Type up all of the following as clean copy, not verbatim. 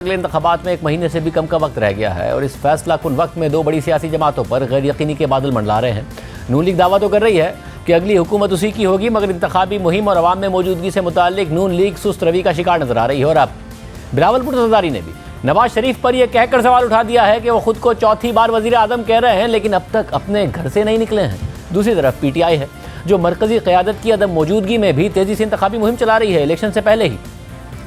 अगले इंतखाबात में 1 महीने से भी कम का वक्त रह गया है और इस फैसला कुन वक्त में 2 बड़ी सियासी जमातों पर गैर यकीनी के बादल मंडला रहे हैं। नून लीग दावा तो कर रही है कि अगली हुकूमत उसी की होगी, मगर इंतखाबी मुहिम और अवाम में मौजूदगी से मुताल्लिक नून लीग सुस्त रवि का शिकार नजर आ रही है। और अब बिलावलपुर सरदारी ने भी नवाज शरीफ पर यह कहकर सवाल उठा दिया है कि वो खुद को चौथी बार वजीर आजम कह रहे हैं, लेकिन अब तक अपने घर से नहीं निकले हैं। दूसरी तरफ PTI है जो मरकजी क़यादत की अदम मौजूदगी में भी तेजी से इंतखाबी मुहिम चला रही है। इलेक्शन से पहले ही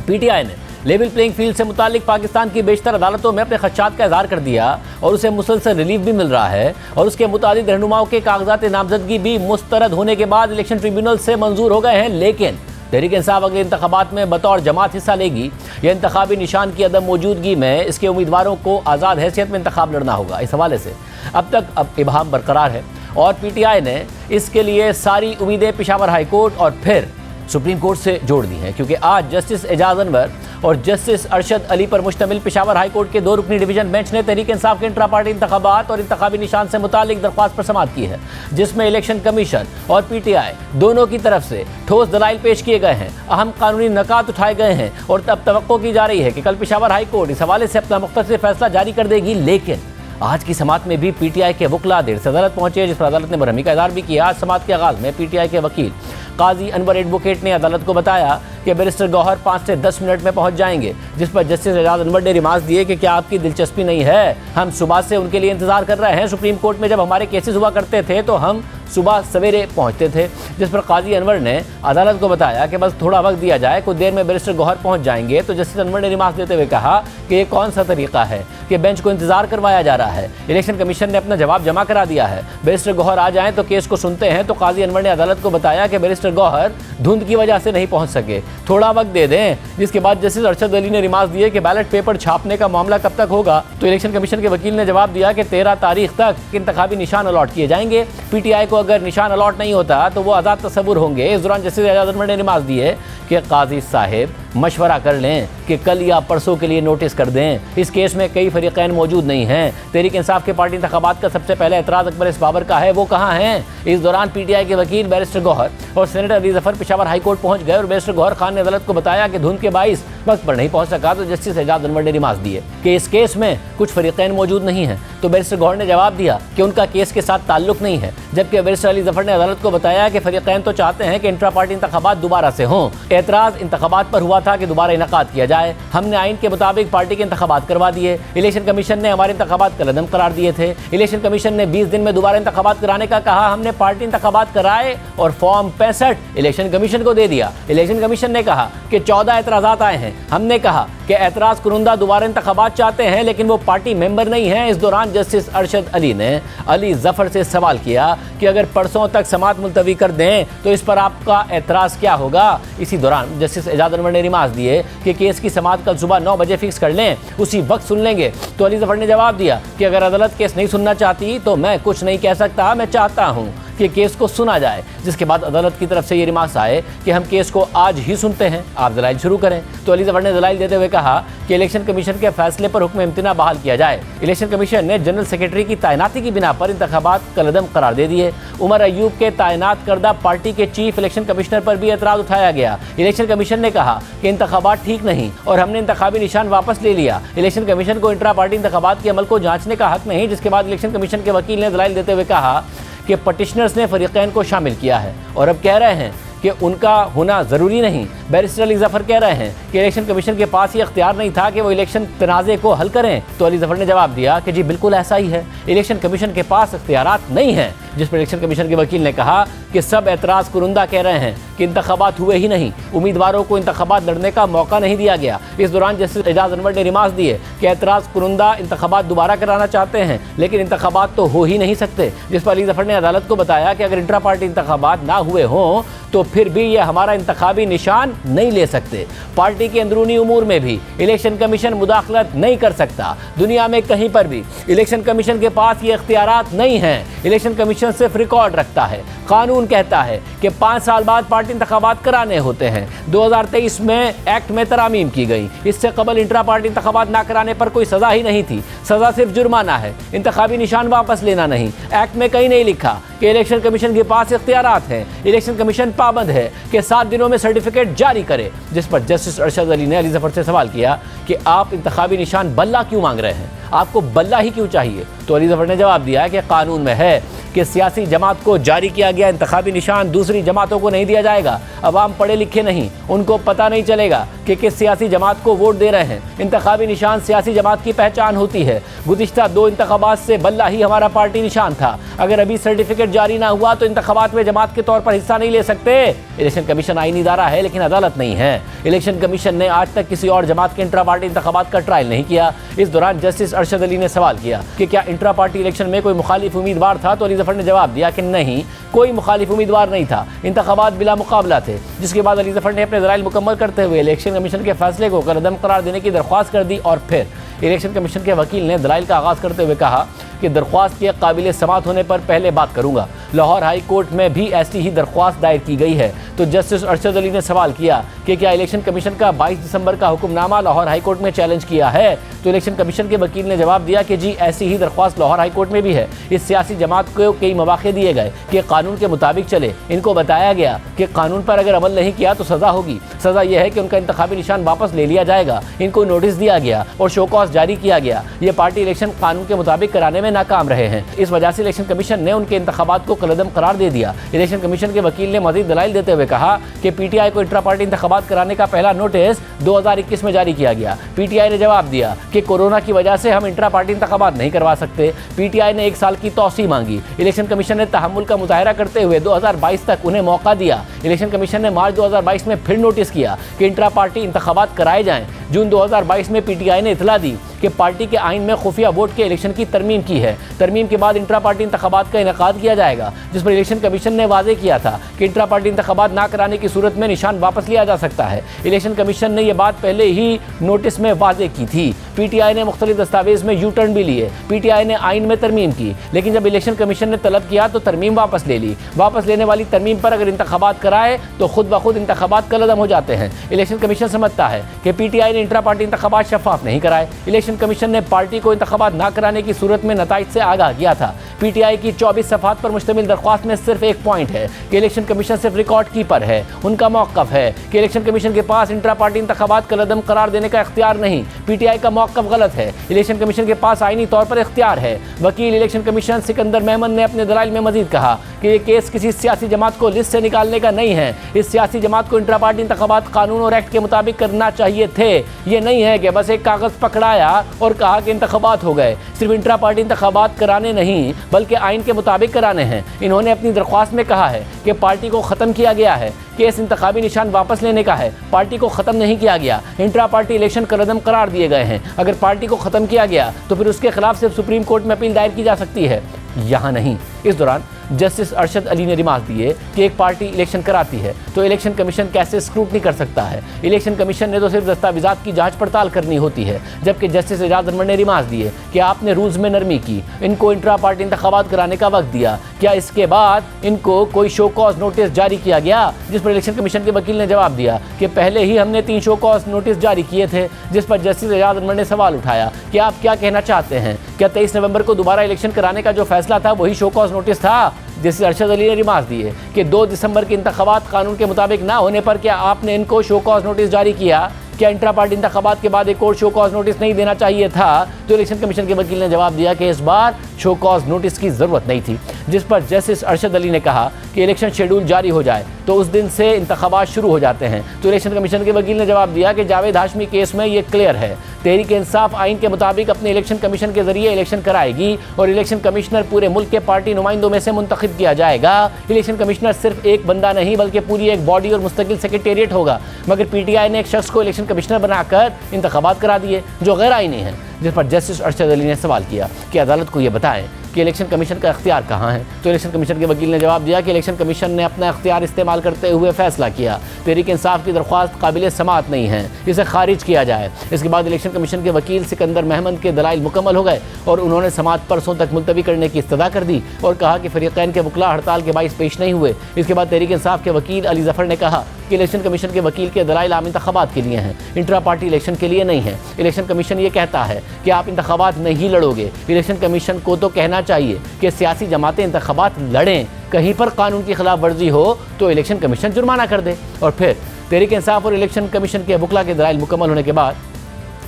PTI ने लेवल प्लेइंग फील्ड से मुतालिक पाकिस्तान की बेशतर अदालतों में अपने खदशात का इजहार कर दिया और उसे मुसलसल रिलीफ भी मिल रहा है और उसके मुताबिक रहनुमाओं के कागजात नामजदगी भी मुस्तरद होने के बाद इलेक्शन ट्रिब्यूनल से मंजूर हो गए हैं। लेकिन तहरीक इंसाफ अगले इंतखाबात में बतौर जमात हिस्सा लेगी। यह इंतखाबी निशान की अदम मौजूदगी में इसके उम्मीदवारों को आज़ाद हैसियत में इंतखाब लड़ना होगा। इस हवाले से अब तक इबहम बरकरार है और PTI ने इसके लिए सारी उम्मीदें पेशावर हाई कोर्ट और फिर सुप्रीम कोर्ट से जोड़ दी हैं, क्योंकि आज जस्टिस एजाज अनवर और जस्टिस अरशद अली पर मुश्तमिल पेशावर हाई कोर्ट के 2 रुकनी डिवीजन बेंच ने तहरीक इंसाफ के इंट्रा पार्टी इंतखाबात और इंतखाबी निशान से मुतालिक दरख्वास्त पर समाअत की है, जिसमें इलेक्शन कमीशन और PTI दोनों की तरफ से ठोस दलाइल पेश किए गए हैं, अहम कानूनी नकात उठाए गए हैं और तब तवक्को की जा रही है कि कल पेशावर हाई कोर्ट इस हवाले से अपना मुख्तसर फैसला जारी कर देगी। लेकिन आज की समाअत में भी PTI के वकला देर से अदालत पहुंचे, जिस पर अदालत ने बरहमी का इज़हार भी किया। आज समाअत के आगाज़ में PTI के वकील काजी अनवर एडवोकेट ने अदालत को बताया कि बैरिस्टर गौहर 5 से 10 मिनट में पहुंच जाएंगे, जिस पर जस्टिस एजाज अनवर ने रिमार्क दिए कि क्या आपकी दिलचस्पी नहीं है, हम सुबह से उनके लिए इंतजार कर रहे हैं। सुप्रीम कोर्ट में जब हमारे केसेस हुआ करते थे तो हम सुबह सवेरे पहुंचते थे। जिस पर काजी अनवर ने अदालत को बताया कि बस थोड़ा वक्त दिया जाए, कुछ देर में बैरिस्टर गौहर पहुंच जाएंगे। तो जस्टिस अनवर ने रिमार्क देते हुए कहा कि ये कौन सा तरीका है कि बेंच को इंतजार करवाया जा रहा है। इलेक्शन कमीशन ने अपना जवाब जमा करा दिया है, बैरिस्टर गौहर आ जाएं तो केस को सुनते हैं। तो काजी अनवर ने अदालत को बताया कि बैरिस्टर गौहर धुंध की वजह से नहीं पहुंच सके, थोड़ा वक्त दे दें। जिसके बाद जस्टिस अरशद अली ने रिमार्क दिए कि बैलेट पेपर छापने का मामला कब तक होगा। तो इलेक्शन कमीशन के वकील ने जवाब दिया कि 13 तारीख तक इंतखाबी निशान अलॉट किए जाएंगे। PTI को अगर निशान अलॉट नहीं होता तो वो आज़ाद तसव्वुर होंगे। इस दौरान जस्टिस एजाज अनवर ने रिमार्क दिए कि काजी साहिब मशवरा कर लें कि कल या परसों के लिए नोटिस कर दें। इस केस में कई फरीक़ैन मौजूद नहीं हैं। तहरीक इंसाफ के पार्टी इंतखाबात का सबसे पहला एतराज़ अकबर इस बाबर का है, वो कहाँ हैं। इस दौरान PTI के वकील बैरिस्टर गौहर और senator Ali Zafar Peshawar high court पहुंच गए और बैरिस्टर गौहर खान ने अदालत को बताया कि धुंध के बाइस वक्त पर नहीं पहुंच सका। तो जस्टिस एजाज अनवर ने रिमार्क दिए कि इस केस में कुछ फरीक़ैन मौजूद नहीं हैं। तो बैरिस्टर गौहर ने जवाब दिया कि उनका केस के साथ ताल्लुक नहीं है, जबकि बैरिस्टर अली जफर ने अदालत को बताया कि फरीक़ैन तो चाहते हैं कि इंट्रा पार्टी इंतखाबात दोबारा से हों। एतराज़ इंतखाबात पर हुआ था कि दोबारा इनकाद किया जाए। हमने आइन के मुताबिक पार्टी के इंतखाबात करवा दिए। इलेक्शन कमीशन ने हमारे इंतखाबात कलअदम करार दिए थे। इलेक्शन कमीशन ने 20 दिन में दोबारा इंतखाबात कराने का कहा। हमने पार्टी इंतखाबात कराए और फॉर्म 65 इलेक्शन कमीशन को दे दिया। इलेक्शन कमीशन ने कहा कि 14 एतराज़ात आए हैं। हमने कहा कि एतराज़ कुरुंदा दोबारा इंतखाबात चाहते हैं, लेकिन वो पार्टी मेंबर नहीं है। इस दौरान जस्टिस अरशद अली ने अली जफर से सवाल किया कि अगर परसों तक समाअत मुलतवी कर दें तो इस पर आपका एतराज़ क्या होगा। इसी दौरान जस्टिस एजाज अनवर ने रिमार्क दिए कि केस की समाअत कल सुबह 9 बजे फिक्स कर लें, उसी वक्त सुन लेंगे। तो अली जफर ने जवाब दिया कि अगर अदालत केस नहीं सुनना चाहती तो मैं कुछ नहीं कह सकता, मैं चाहता हूँ कि केस को सुना जाए। जिसके बाद अदालत की तरफ से ये रिमार्क्स आए कि हम केस को आज ही सुनते हैं, आप दलाइल शुरू करें। तो अली जफर ने दलाइल देते हुए कहा कि इलेक्शन कमीशन के फैसले पर हुक्म इम्तिना बहाल किया जाए। इलेक्शन कमीशन ने जनरल सेक्रेटरी की तैनाती की बिना पर इंतखाबात कलअदम करार दे दिए। उमर अयूब के तैनात करदा पार्टी के चीफ इलेक्शन कमिश्नर पर भी एतराज़ उठाया गया। इलेक्शन कमीशन ने कहा कि इंतखाबात ठीक नहीं और हमने इंतखाबी निशान वापस ले लिया। इलेक्शन कमीशन को इंट्रा पार्टी इंतखाबात के अमल को जांचने का हक नहीं। जिसके बाद इलेक्शन कमीशन के वकील ने दलाइल देते हुए कहा कि पटिशनर्स ने फरीक़ैन को शामिल किया है और अब कह रहे हैं कि उनका होना ज़रूरी नहीं। बैरिस्टर अली जफर कह रहे हैं कि इलेक्शन कमीशन के पास ये अख्तियार नहीं था कि वो इलेक्शन तनाज़े को हल करें। तो अली जफर ने जवाब दिया कि जी बिल्कुल ऐसा ही है, इलेक्शन कमीशन के पास अख्तियारात नहीं हैं। जिस पर इलेक्शन कमीशन के वकील ने कहा कि सब एतराज़ कुरुंदा कह रहे हैं कि इंतखाबात हुए ही नहीं, उम्मीदवारों को इंतखाबात लड़ने का मौका नहीं दिया गया। इस दौरान जस्टिस एजाज अनवर ने रिमार्क दिए कि एतराज़ कुरुंदा इंतखाबात दोबारा कराना चाहते हैं, लेकिन इंतखाबात तो हो ही नहीं सकते। जिस पर अली जफर ने अदालत को बताया कि अगर इंट्रा पार्टी इंतखाबात ना हुए हों तो फिर भी ये हमारा इंतखाबी निशान नहीं ले सकते। पार्टी के अंदरूनी उमूर में भी इलेक्शन कमीशन मुदाखलत नहीं कर सकता। दुनिया में कहीं पर भी इलेक्शन कमीशन के पास ये इख्तियारात नहीं हैं। इलेक्शन कमीशन कमीशन सिर्फ रिकॉर्ड रखता है। कानून कहता है कि 5 साल बाद पार्टी इंतखाबात कराने होते हैं। 2023 में एक्ट में तरामीम की गई। इससे कबल इंट्रा पार्टी इंतखाबात ना कराने पर कोई सजा ही नहीं थी। सजा सिर्फ जुर्माना है, इंतखाबी निशान वापस लेना नहीं। एक्ट में कहीं नहीं लिखा कि इलेक्शन कमीशन के पास इख्तियारात हैं। इलेक्शन कमीशन पाबंद है कि 7 दिनों में सर्टिफिकेट जारी करे। जिस पर जस्टिस अरशद अली ने अली जफर से सवाल किया कि आप इंतखाबी निशान बल्ला क्यों मांग रहे हैं, आपको बल्ला ही क्यों चाहिए? तो अली जफर ने जवाब दिया कि कानून में है कि सियासी जमात को जारी किया गया इंतखाबी निशान दूसरी जमातों को नहीं दिया जाएगा। अवाम पढ़े लिखे नहीं, उनको पता नहीं चलेगा कि किस सियासी जमात को वोट दे रहे हैं। इंतखाबी निशान सियासी जमात की पहचान होती है। गुज़िश्ता 2 इंतखाबात से बल्ला ही हमारा पार्टी निशान था। अगर अभी सर्टिफिकेट जारी ना हुआ तो इंतखाबात में जमात के तौर पर हिस्सा नहीं ले सकते। इलेक्शन कमीशन आईनी इदारा है लेकिन अदालत नहीं है। इलेक्शन कमीशन ने आज तक किसी और जमात के इंट्रा पार्टी इंतखाबात का ट्रायल नहीं किया। इस दौरान जस्टिस अरशद अली ने सवाल किया कि क्या इंट्रा पार्टी इलेक्शन में कोई मुखालिफ उम्मीदवार था, तो अली जफर ने जवाब दिया कि नहीं, कोई मुखालिफ उम्मीदवार नहीं था। इंतखाबात बिला मुकाबला थे। जिसके बाद अली जफर ने अपने दलाइल मुकम्मल करते हुए इलेक्शन कमीशन के फैसले को कलअदम करार देने की दरख्वास्त कर दी और फिर इलेक्शन कमीशन के वकील ने दलाइल का आगाज़ करते हुए कहा कि दरख्वास्त के काबिल समाअत होने पर पहले बात करूंगा। लाहौर हाई कोर्ट में भी ऐसी ही दरख्वास्त दायर की गई है। तो जस्टिस अरशद अली ने सवाल किया कि क्या इलेक्शन कमीशन का 22 दिसंबर का हुक्मनामा लाहौर हाई कोर्ट में चैलेंज किया है? तो इलेक्शन कमीशन के वकील ने जवाब दिया कि जी, ऐसी ही दरख्वास्त लाहौर हाई कोर्ट में भी है। इस सियासी जमात को कई मौके दिए गए कि कानून के मुताबिक चले। इनको बताया गया कि कानून पर अगर अमल नहीं किया तो सज़ा होगी। सज़ा यह है कि उनका इंतखाबी निशान वापस ले लिया जाएगा। इनको नोटिस दिया गया और शोकॉज जारी किया गया। ये पार्टी इलेक्शन कानून के मुताबिक कराने में नाकाम रहे हैं। इस वजह से इलेक्शन कमीशन ने उनके इंतखाबात को कलअदम करार दे दिया। इलेक्शन कमीशन के वकील ने मज़ीद दलाइल देते हुए कहा कि पीटीआई को इंट्रा पार्टी इंतखाबात कराने का पहला नोटिस 2021 में जारी किया गया। पीटीआई ने जवाब दिया कि कोरोना की वजह से हम इंट्रा पार्टी इंतखाबात नहीं करवा सकते। पीटीआई ने 1 साल की तौसी मांगी। इलेक्शन कमीशन ने तहम्मुल का मुजाहरा करते हुए 2022 तक उन्हें मौका दिया। इलेक्शन कमीशन ने मार्च 2022 में फिर नोटिस किया कि इंट्रा पार्टी इंतखाबात कराए जाएं। जून 2022 में पीटीआई ने इतला दी कि पार्टी के आइन में खुफिया वोट के इलेक्शन की तरमीम की है। तरमीम के बाद इंट्रा पार्टी इंतखाबात का इनेकाद किया जाएगा, जिस पर इलेक्शन कमीशन ने वाजे किया था कि इंट्रा पार्टी इंतखाबात ना कराने की सूरत में निशान वापस लिया जा सकता है। इलेक्शन कमीशन ने यह बात पहले ही नोटिस में वाजे की थी। पीटीआई ने मुख्तलिफ दस्तावेज में यू टर्न भी लिए। पीटीआई ने आइन में तरमीम की, लेकिन जब इलेक्शन कमीशन ने तलब किया तो तरमीम वापस ले ली। वापस लेने वाली तरमीम पर अगर इंतखाबात कराए तो खुद ब खुद इंतखाबात कलअदम हो जाते हैं। इलेक्शन कमीशन समझता है कि पीटीआई ने इंट्रा पार्टी इंतखाबात शफाफ नहीं कराए। इलेक्शन कमीशन ने पार्टी को इंतखाबात ना कराने की सूरत में नताइज से आगाह किया था। पीटीआई की 24 सफ़ात पर मुश्तमिल दरख्वास्त में सिर्फ एक पॉइंट है कि इलेक्शन कमीशन सिर्फ रिकॉर्ड कीपर है। उनका मौक़िफ़ है कि इलेक्शन कमीशन के पास इंट्रा पार्टी इंतखाबात कलअदम करार देने का इख्तियार नहीं। पीटीआई का मौक़िफ़ गलत है। इलेक्शन कमीशन के पास आईनी तौर पर इख्तियार है। वकील इलेक्शन कमीशन सिकंदर मेमन ने अपने दलाइल में मजीद कहा कि ये केस किसी सियासी जमात को लिस्ट से निकालने का नहीं है। इस सियासी जमात को इंट्रा पार्टी इंतखाबात कानून और एक्ट के मुताबिक करना चाहिए थे। ये नहीं है कि बस एक कागज़ पकड़ाया और कहा कि इंतखाबात हो गए। सिर्फ इंट्रा पार्टी इंतखाबात कराने नहीं बल्कि आइन के मुताबिक कराने हैं। इन्होंने अपनी दरख्वास्त में कहा है कि पार्टी को ख़त्म किया गया है। केस इंतखाबी निशान वापस लेने का है, पार्टी को ख़त्म नहीं किया गया। इंट्रा पार्टी इलेक्शन कलअदम करार दिए गए हैं। अगर पार्टी को ख़त्म किया गया तो फिर उसके खिलाफ सिर्फ सुप्रीम कोर्ट में अपील दायर की जा सकती है, यहाँ नहीं। इस दौरान जस्टिस अरशद अली ने रिमार्क दिए कि एक पार्टी इलेक्शन कराती है तो इलेक्शन कमीशन कैसे स्क्रूटनी कर सकता है। इलेक्शन कमीशन ने तो सिर्फ दस्तावेज़ात की जांच पड़ताल करनी होती है। जबकि जस्टिस एजाज अनवर ने रिमार्क दिए कि आपने रूल्स में नरमी की, इनको इंट्रा पार्टी इंतखाबात कराने का वक्त दिया, क्या इसके बाद इनको कोई शो कॉज नोटिस जारी किया गया? जिस पर इलेक्शन कमीशन के वकील ने जवाब दिया कि पहले ही हमने 3 शो कॉज नोटिस जारी किए थे। जिस पर जस्टिस एजाज अनवर ने सवाल उठाया कि आप क्या कहना चाहते हैं, क्या 23 नवंबर को दोबारा इलेक्शन कराने का जो फैसला था वही शो कॉज नोटिस था? जस्टिस अरशद अली ने रिमार्क दिए कि 2 दिसंबर के इंतखाबात कानून के मुताबिक ना होने पर क्या आपने इनको शो कॉज नोटिस जारी किया? क्या इंट्रा पार्टी इंतखाबात के बाद एक और शो कॉज नोटिस नहीं देना चाहिए था? तो इलेक्शन कमीशन के वकील ने जवाब दिया कि इस बार शो कॉज नोटिस की ज़रूरत नहीं थी। जिस पर जस्टिस अरशद अली ने कहा कि इलेक्शन शेड्यूल जारी हो जाए तो उस दिन से इंतखाबात शुरू हो जाते हैं। तो इलेक्शन कमीशन के वकील ने जवाब दिया कि जावेद हाशमी केस में ये क्लियर है। तहरीक इंसाफ आइन के मुताबिक अपने इलेक्शन कमीशन के जरिए इलेक्शन कराएगी और इलेक्शन कमिश्नर पूरे मुल्क के पार्टी नुमाइंदों में से मुंतखब किया जाएगा। इलेक्शन कमिश्नर सिर्फ एक बंदा नहीं बल्कि पूरी एक बॉडी और मुस्तकिल सेक्रेटेरिएट होगा। मगर पीटीआई ने एक शख्स को इलेक्शन कमिश्नर बनाकर इंतखाबात करा दिए जो गैर आईनी है। जिस पर जस्टिस अरशद अली ने सवाल किया कि अदालत को यह बताएं कि इलेक्शन कमीशन का इख्तियार कहाँ है। तो इलेक्शन कमीशन के वकील ने जवाब दिया कि इलेक्शन कमीशन ने अपना इख्तियार इस्तेमाल करते हुए फैसला किया, तहरीक इंसाफ की दरख्वास्त काबिल समाअत नहीं है, इसे खारिज किया जाए। इसके बाद इलेक्शन कमीशन के वकील सिकंदर महमद के दलाइल मुकम्मल हो गए और उन्होंने समाअत परसों तक मुलतवी करने की इस्तदा कर दी और कहा कि फरीकैन के वकला हड़ताल के बाइस पेश नहीं हुए। इसके बाद तहरीक इंसाफ के वकील अली जफर ने कहा कि इलेक्शन कमीशन के वकील के दलाइल आम इंतखाबात के लिए हैं, इंट्रा पार्टी इलेक्शन के लिए नहीं है। इलेक्शन कमीशन ये कहता है कि आप इंतखाबात नहीं लड़ोगे। इलेक्शन कमीशन को तो कहना चाहिए कि सियासी जमातें इंतखाबात लड़ें, कहीं पर कानून की खिलाफ वर्जी हो तो इलेक्शन कमीशन जुर्माना कर दे। और फिर तहरीक इंसाफ और इलेक्शन कमीशन के वकला के दलाइल मुकम्मल होने के बाद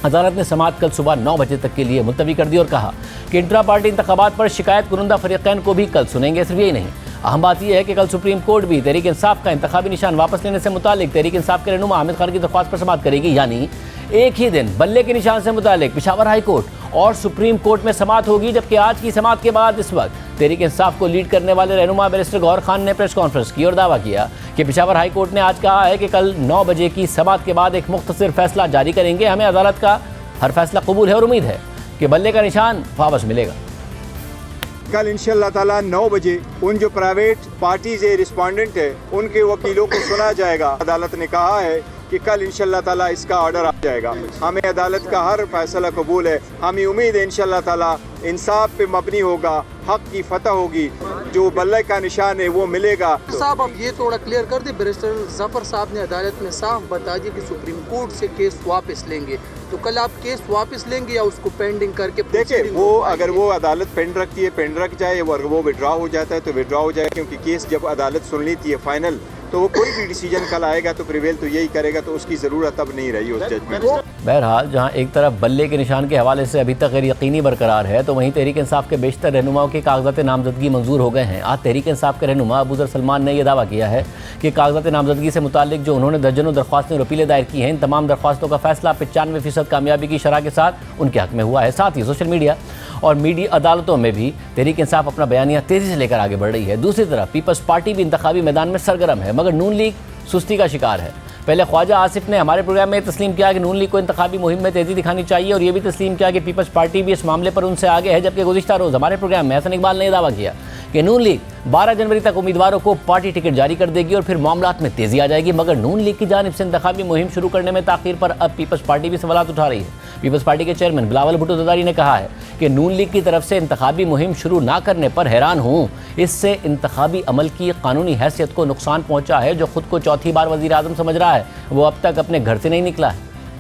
अदालत ने समाअत कल सुबह 9 बजे तक के लिए मुलतवी कर दी और कहा कि इंट्रा पार्टी इंतखाबात पर शिकायत कुनंदा फरीकैन को भी कल सुनेंगे। सिर्फ यही नहीं, अहम बात यह है कि कल सुप्रीम कोर्ट भी तहरीक इंसाफ का इंतखाबी निशान वापस लेने से मुतालिक तहरीक इंसाफ के रहनुमा हामिद खान की दरख्वास्त पर समाअत करेगी। यानी एक ही दिन बल्ले के निशान से मुतालिक पेशावर हाई कोर्ट और सुप्रीम कोर्ट में समाअत होगी। जबकि आज की समाअत के बाद इस वक्त तहरीक इंसाफ को लीड करने वाले रहनुमा बैरिस्टर गौहर खान ने प्रेस कॉन्फ्रेंस की और दावा किया कि पेशावर हाई कोर्ट ने आज कहा है कि कल 9 बजे की समाअत के बाद एक मुख्तसर फैसला जारी करेंगे। हमें अदालत का हर फैसला कबूल है और उम्मीद है कि बल्ले का निशान वापस मिलेगा। कल इंशाअल्लाह ताला 9 बजे उन जो प्राइवेट पार्टीज रिस्पोंडेंट है उनके वकीलों को सुना जाएगा। अदालत ने कहा है कि कल इंशाअल्लाह ताला इसका ऑर्डर आ जाएगा। हमें अदालत का हर फैसला कबूल है। हमें उम्मीद है इंशाअल्लाह ताला इंसाफ पे मबनी होगा, हक की फतह होगी, जो बल्ले का निशान है वो मिलेगा। साहब अब ये थोड़ा क्लियर कर दे, बैरिस्टर जफर साहब ने अदालत में साफ बता दिया कि सुप्रीम कोर्ट से केस वापस लेंगे, तो कल आप केस वापस लेंगे या उसको पेंडिंग करके? देखिए वो अगर वो अदालत पेंड रखती है पेंड रख जाए, और वो विड्रॉ हो जाता है तो विड्रॉ हो जाए, क्योंकि केस जब अदालत सुन लेती है फाइनल तो वो कोई भी डिसीजन कल आएगा तो प्रिवेल तो यही करेगा, तो उसकी ज़रूरत अब नहीं रही उस जजमेंट। बहरहाल जहां एक तरफ बल्ले के निशान के हवाले से अभी तक गैर यकीनी बरकरार है, तो वहीं तहरीक इंसाफ के बेशतर रहनुमाओं के कागजात नामजदगी मंजूर हो गए हैं। आज तहरीक इंसाफ के रहनुमा अबूजर सलमान ने यह दावा किया है कि कागजात नामजदगी से मुतालिक जो उन्होंने दर्जनों दरख्वास्तें और अपीलें दायर की हैं, इन तमाम दरख्वास्तों का फैसला 95% कामयाबी की शरह के साथ उनके हक में हुआ है। साथ ही सोशल मीडिया और मीडिया अदालतों में भी तहरीक इंसाफ अपना बयानिया तेज़ी से लेकर आगे बढ़ रही है। दूसरी तरफ पीपल्स पार्टी भी इंतखाबी मैदान में सरगर्म है, मगर नून लीग सुस्ती का शिकार है। पहले ख्वाजा आसिफ ने हमारे प्रोग्राम में तस्लीम किया कि नून लीग को इंतखाबी मुहिम में तेज़ी दिखानी चाहिए और ये भी तस्लीम किया कि पीपल्स पार्टी भी इस मामले पर उनसे आगे है। जबकि गुज़िश्ता रोज़ हमारे प्रोग्राम में हसन इकबाल ने दावा किया कि नून लीग 12 जनवरी तक उम्मीदवारों को पार्टी टिकट जारी कर देगी और फिर मामलात में तेज़ी आ जाएगी। मगर नून लीग की जानिब से इंतखाबी मुहिम शुरू करने में ताख़ीर पर अब पीपल्स पार्टी भी सवालात उठा रही है। पीपल्स पार्टी के चेयरमैन बिलावल भुट्टो ज़रदारी ने कहा है कि नून लीग की तरफ से इंतखाबी मुहिम शुरू ना करने पर हैरान हूँ। इससे इंतखाबी अमल की कानूनी हैसियत को नुकसान पहुँचा है। जो खुद को चौथी बार वज़ीर आज़म समझ रहा है वो अब तक अपने घर से नहीं निकला है।